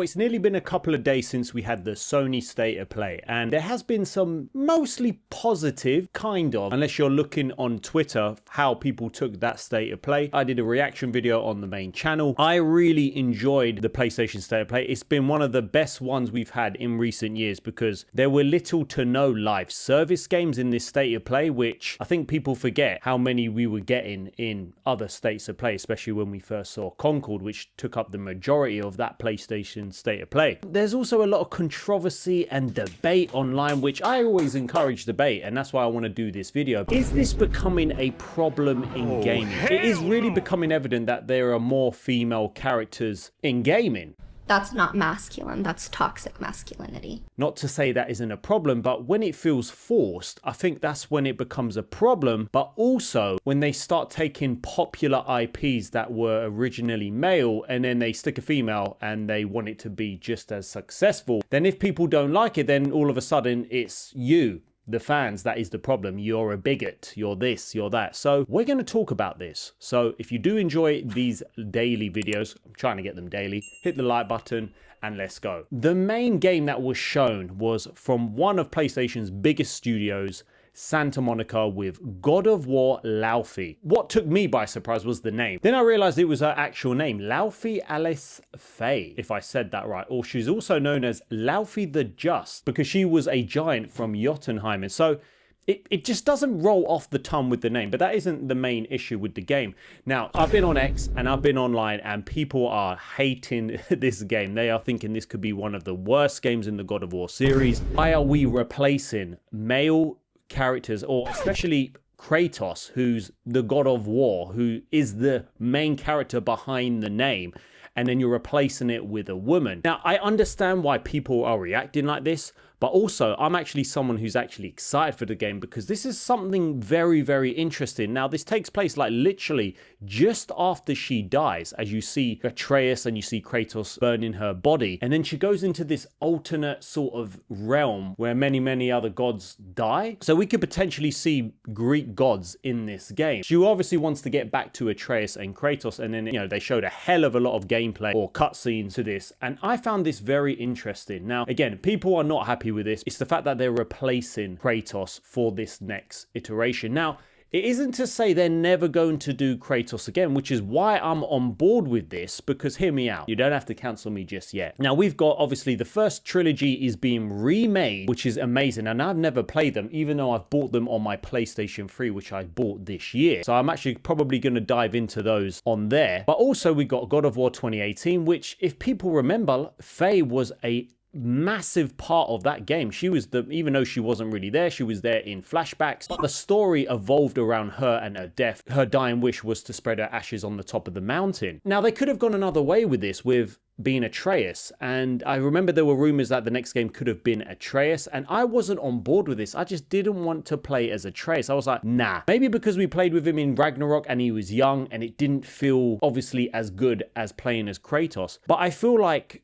It's nearly been a couple of days since we had the Sony State of Play, and there has been some mostly positive, kind of, unless you're looking on Twitter, how people took that State of Play. I did a reaction video on the main channel. I really enjoyed the PlayStation State of Play. It's been one of the best ones we've had in recent years because there were little to no live service games in this State of Play, which I think people forget how many we were getting in other States of Play, especially when we first saw Concord, which took up the majority of that PlayStation State of Play. There's also a lot of controversy and debate online, which I always encourage debate, and that's why I want to do this video. Is this becoming a problem in gaming? It is really becoming evident that there are more female characters in gaming. That's not masculine, that's toxic masculinity. Not to say that isn't a problem, but when it feels forced, I think that's when it becomes a problem. But also when they start taking popular IPs that were originally male and then they stick a female and they want it to be just as successful, then if people don't like it, then all of a sudden it's you, the fans, that is the problem. You're a bigot, you're this, you're that. So we're going to talk about this. So if you do enjoy these daily videos, I'm trying to get them daily, hit the like button and let's go. The main game that was shown was from one of PlayStation's biggest studios, Santa Monica, with God of War Laufey. What took me by surprise was the name. Then I realized it was her actual name, Laufey Alice Faye, if I said that right. Or she's also known as Laufey the Just because she was a giant from Jotunheim. And so it just doesn't roll off the tongue with the name, but that isn't the main issue with the game. Now, I've been on X and I've been online and people are hating this game. They are thinking this could be one of the worst games in the God of War series. Why are we replacing male characters, or especially Kratos, who's the God of War, who is the main character behind the name, and then you're replacing it with a woman? Now, I understand why people are reacting like this, but also I'm actually someone who's actually excited for the game because this is something very, very interesting. Now, this takes place like literally just after she dies, as you see Atreus and you see Kratos burning her body. And then she goes into this alternate sort of realm where many, many other gods die. So we could potentially see Greek gods in this game. She obviously wants to get back to Atreus and Kratos. And then, you know, they showed a hell of a lot of gameplay or cutscenes to this. And I found this very interesting. Now, again, people are not happy with this. It's the fact that they're replacing Kratos for this next iteration. Now, it isn't to say they're never going to do Kratos again, which is why I'm on board with this, because hear me out. You don't have to cancel me just yet. Now, we've got, obviously, the first trilogy is being remade, which is amazing. And I've never played them, even though I've bought them on my PlayStation 3, which I bought this year. So I'm actually probably going to dive into those on there. But also, we got God of War 2018, which, if people remember, Faye was a massive part of that game. She was even though she wasn't really there, she was there in flashbacks, but the story evolved around her and her death. Her dying wish was to spread her ashes on the top of the mountain. Now, they could have gone another way with this, with being Atreus, and I remember there were rumors that the next game could have been Atreus, and I wasn't on board with this. I just didn't want to play as Atreus. I was like, nah. Maybe because we played with him in Ragnarok and he was young and it didn't feel obviously as good as playing as Kratos, but I feel like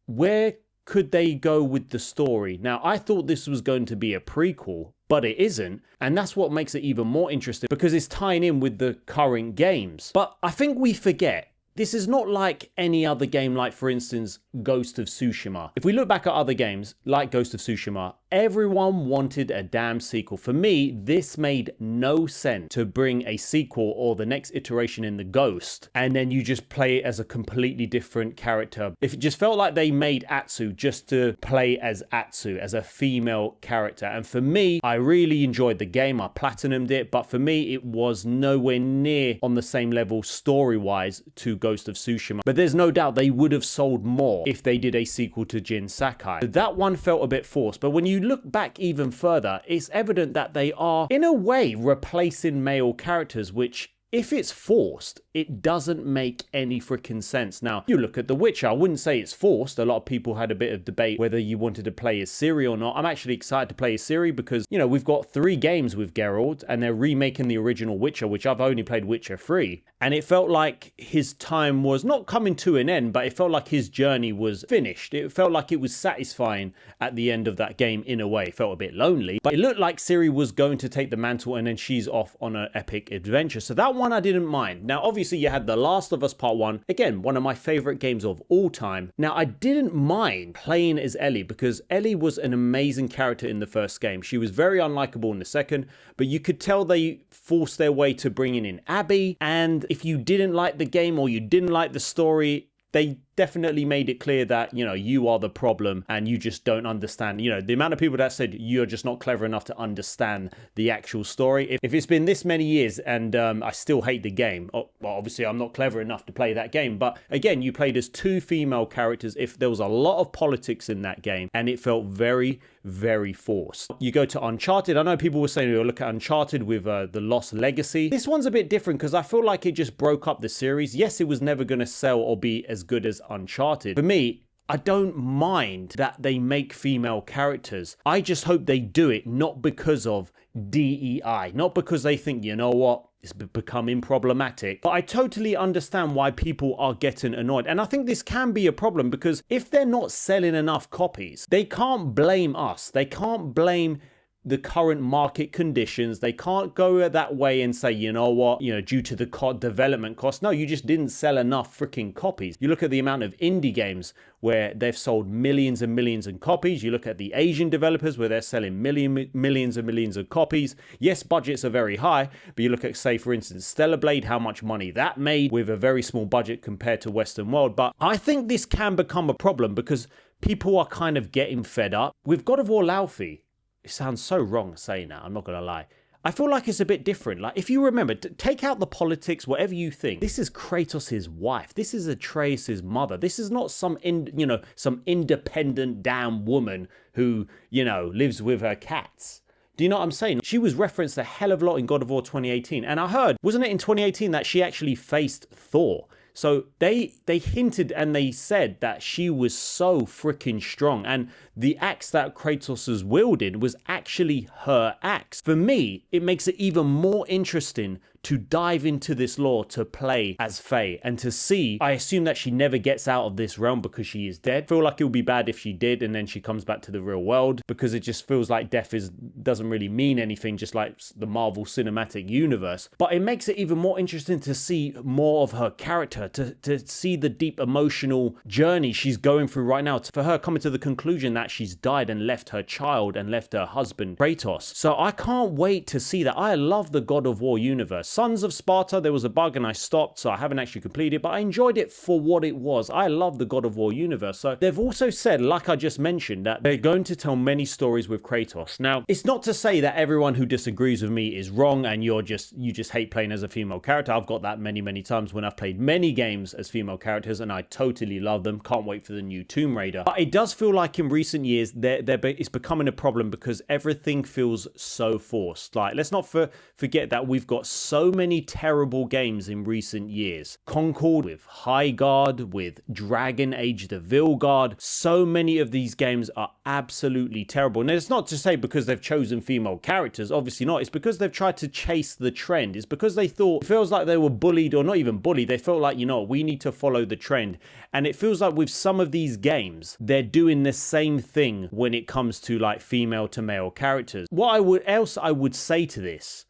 where could they go with the story? Now, I thought this was going to be a prequel, but it isn't. And that's what makes it even more interesting because it's tying in with the current games. But I think we forget, this is not like any other game, like, for instance, Ghost of Tsushima. If we look back at other games like Ghost of Tsushima, everyone wanted a damn sequel. For me, this made no sense to bring a sequel or the next iteration in the Ghost, and then you just play it as a completely different character. If it just felt like they made Atsu just to play as Atsu, as a female character. And for me, I really enjoyed the game. I platinumed it, but for me, it was nowhere near on the same level story-wise to Ghost of Tsushima. But there's no doubt they would have sold more if they did a sequel to Jin Sakai. That one felt a bit forced, but when you look back even further, it's evident that they are, in a way, replacing male characters, which, if it's forced, it doesn't make any freaking sense. Now, you look at The Witcher, I wouldn't say it's forced. A lot of people had a bit of debate whether you wanted to play as Ciri or not. I'm actually excited to play as Ciri because, you know, we've got 3 games with Geralt and they're remaking the original Witcher, which I've only played Witcher 3. And it felt like his time was not coming to an end, but it felt like his journey was finished. It felt like it was satisfying at the end of that game in a way. It felt a bit lonely, but it looked like Ciri was going to take the mantle and then she's off on an epic adventure. So that one I didn't mind. Now, obviously you had The Last of Us Part 1. Again, one of my favorite games of all time. Now, I didn't mind playing as Ellie because Ellie was an amazing character in the first game. She was very unlikable in the second, but you could tell they forced their way to bringing in Abby. And if you didn't like the game or you didn't like the story, they definitely made it clear that, you know, you are the problem and you just don't understand. You know, the amount of people that said you're just not clever enough to understand the actual story. If it's been this many years and I still hate the game, well, obviously I'm not clever enough to play that game. But again, you played as two female characters. If there was a lot of politics in that game and it felt very, very forced. You go to Uncharted. I know people were saying, oh, look at Uncharted with the Lost Legacy. This one's a bit different because I feel like it just broke up the series. Yes, it was never going to sell or be as good as Uncharted. For me, I don't mind that they make female characters. I just hope they do it not because of DEI, not because they think, you know what, it's becoming problematic. But I totally understand why people are getting annoyed. And I think this can be a problem because if they're not selling enough copies, they can't blame us. They can't blame the current market conditions. They can't go that way and say, you know what, you know, due to the development cost. No, you just didn't sell enough freaking copies. You look at the amount of indie games where they've sold millions and millions of copies. You look at the Asian developers where they're selling millions and millions of copies. Yes, budgets are very high, but you look at, say, for instance, Stellar Blade, how much money that made with a very small budget compared to Western world. But I think this can become a problem because people are kind of getting fed up. With God of War Laufey, it sounds so wrong saying that, I'm not going to lie. I feel like it's a bit different. Like, if you remember, take out the politics, whatever you think. This is Kratos' wife. This is Atreus' mother. This is not some independent damn woman who, you know, lives with her cats. Do you know what I'm saying? She was referenced a hell of a lot in God of War 2018. And I heard, wasn't it in 2018 that she actually faced Thor? So they hinted and they said that she was so freaking strong. And the axe that Kratos was wielding was actually her axe. For me, it makes it even more interesting to dive into this lore, to play as Faye and to see. I assume that she never gets out of this realm because she is dead. I feel like it would be bad if she did and then she comes back to the real world, because it just feels like death doesn't really mean anything, just like the Marvel Cinematic Universe. But it makes it even more interesting to see more of her character, to see the deep emotional journey she's going through right now, for her coming to the conclusion that she's died and left her child and left her husband Kratos. So I can't wait to see that. I love the God of War universe. Sons of Sparta, there was a bug and I stopped, so I haven't actually completed it, but I enjoyed it for what it was. I love the God of War universe. So they've also said, like I just mentioned, that they're going to tell many stories with Kratos. Now, it's not to say that everyone who disagrees with me is wrong and you just hate playing as a female character. I've got that many times when I've played many games as female characters and I totally love them. Can't wait for the new Tomb Raider. But it does feel like in recent years it's becoming a problem because everything feels so forced. Like, let's not forget that we've got so many terrible games in recent years. Concord, with High Guard, with Dragon Age the Vilgard. So many of these games are absolutely terrible. And it's not to say because they've chosen female characters, obviously not. It's because they've tried to chase the trend. It's because they thought, it feels like they were bullied, or not even bullied. They felt like, you know, we need to follow the trend. And it feels like with some of these games, they're doing the same thing when it comes to like female to male characters. What I would say to this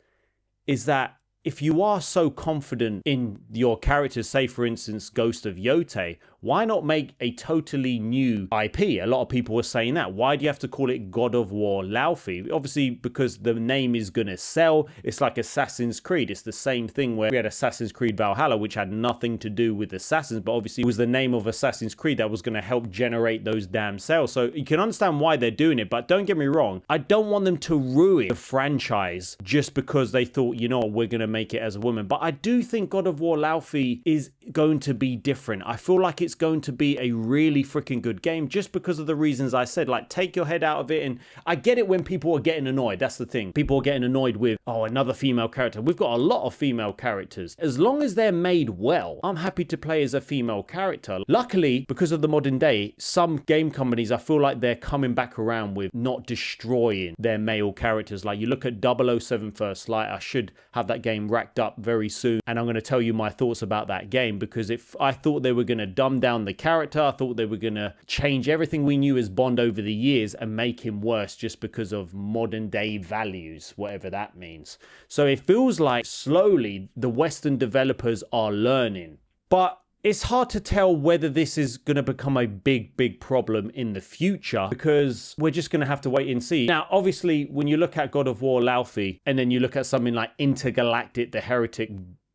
is that if you are so confident in your characters, say for instance Ghost of Yote, why not make a totally new IP? A lot of people were saying that. Why do you have to call it God of War Laufey? Obviously, because the name is going to sell. It's like Assassin's Creed. It's the same thing where we had Assassin's Creed Valhalla, which had nothing to do with Assassins, but obviously it was the name of Assassin's Creed that was going to help generate those damn sales. So you can understand why they're doing it, but don't get me wrong. I don't want them to ruin the franchise just because they thought, you know what, we're going to make it as a woman. But I do think God of War Laufey is going to be different. I feel like it's it's going to be a really freaking good game just because of the reasons I said. Like, take your head out of it. And I get it when people are getting annoyed. That's the thing. People are getting annoyed with, oh, another female character. We've got a lot of female characters. As long as they're made well, I'm happy to play as a female character. Luckily, because of the modern day, some game companies, I feel like they're coming back around with not destroying their male characters. Like, you look at 007 First Light, I should have that game racked up very soon, and I'm going to tell you my thoughts about that game, because if I thought they were going to dumb down the character, I thought they were going to change everything we knew as Bond over the years and make him worse just because of modern day values, whatever that means. So it feels like slowly the Western developers are learning, but it's hard to tell whether this is going to become a big problem in the future, because we're just going to have to wait and see. Now, obviously, when you look at God of War Laufey and then you look at something like Intergalactic, the Heretic,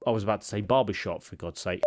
I was about to say Barbershop, for God's sake.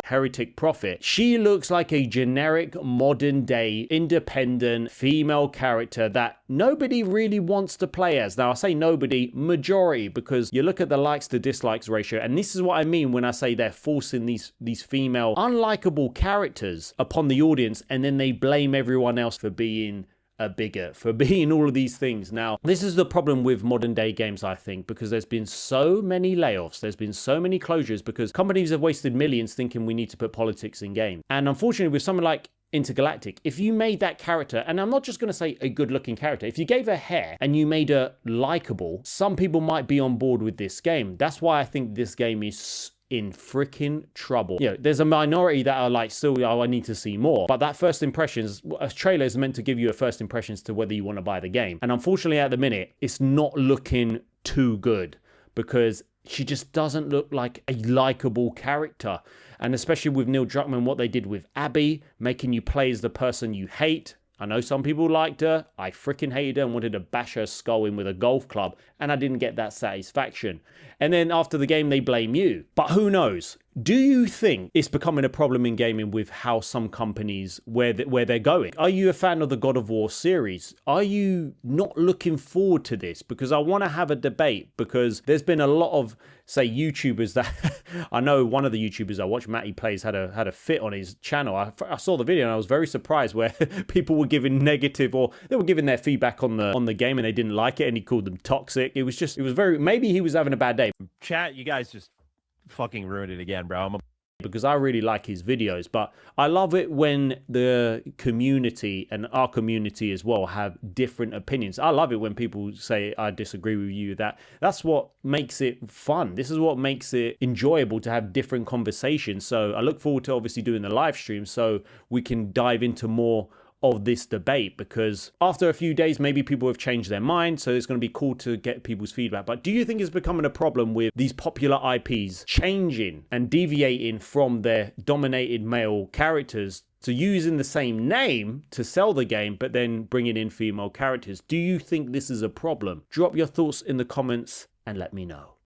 Heretic Prophet. She looks like a generic modern day independent female character that nobody really wants to play as. Now I say nobody, majority, because you look at the likes to dislikes ratio, and this is what I mean when I say they're forcing these female unlikable characters upon the audience, and then they blame everyone else for being a bigot, for being all of these things. Now, this is the problem with modern day games, I think, because there's been so many layoffs, there's been so many closures, because companies have wasted millions thinking we need to put politics in game. And unfortunately, with something like Intergalactic, if you made that character, and I'm not just going to say a good looking character, if you gave her hair and you made her likable, some people might be on board with this game. That's why I think this game is in freaking trouble. You know, there's a minority that are like, still, oh, I need to see more. But that first impressions, a trailer is meant to give you a first impressions to whether you want to buy the game. And unfortunately, at the minute, it's not looking too good, because she just doesn't look like a likable character. And especially with Neil Druckmann, what they did with Abby, making you play as the person you hate. I know some people liked her. I freaking hated her and wanted to bash her skull in with a golf club, and I didn't get that satisfaction. And then after the game, they blame you. But who knows? Do you think it's becoming a problem in gaming with how some companies, where they're going? Are you a fan of the God of War series? Are you not looking forward to this? Because I want to have a debate, because there's been a lot of, say, YouTubers that I know one of the YouTubers I watch, Matty Plays, had a fit on his channel. I saw the video and I was very surprised where people were giving negative, or they were giving their feedback on the game and they didn't like it, and he called them toxic. It was very, maybe he was having a bad day. Chat, you guys just fucking ruined it again, bro. Because I really like his videos, but I love it when the community and our community as well have different opinions. I love it when people say, I disagree with you. That's what makes it fun. This is what makes it enjoyable to have different conversations. So I look forward to obviously doing the live stream so we can dive into more of this debate, because after a few days, maybe people have changed their mind. So it's going to be cool to get people's feedback. But do you think it's becoming a problem with these popular IPs changing and deviating from their dominated male characters to using the same name to sell the game, but then bringing in female characters? Do you think this is a problem? Drop your thoughts in the comments and let me know.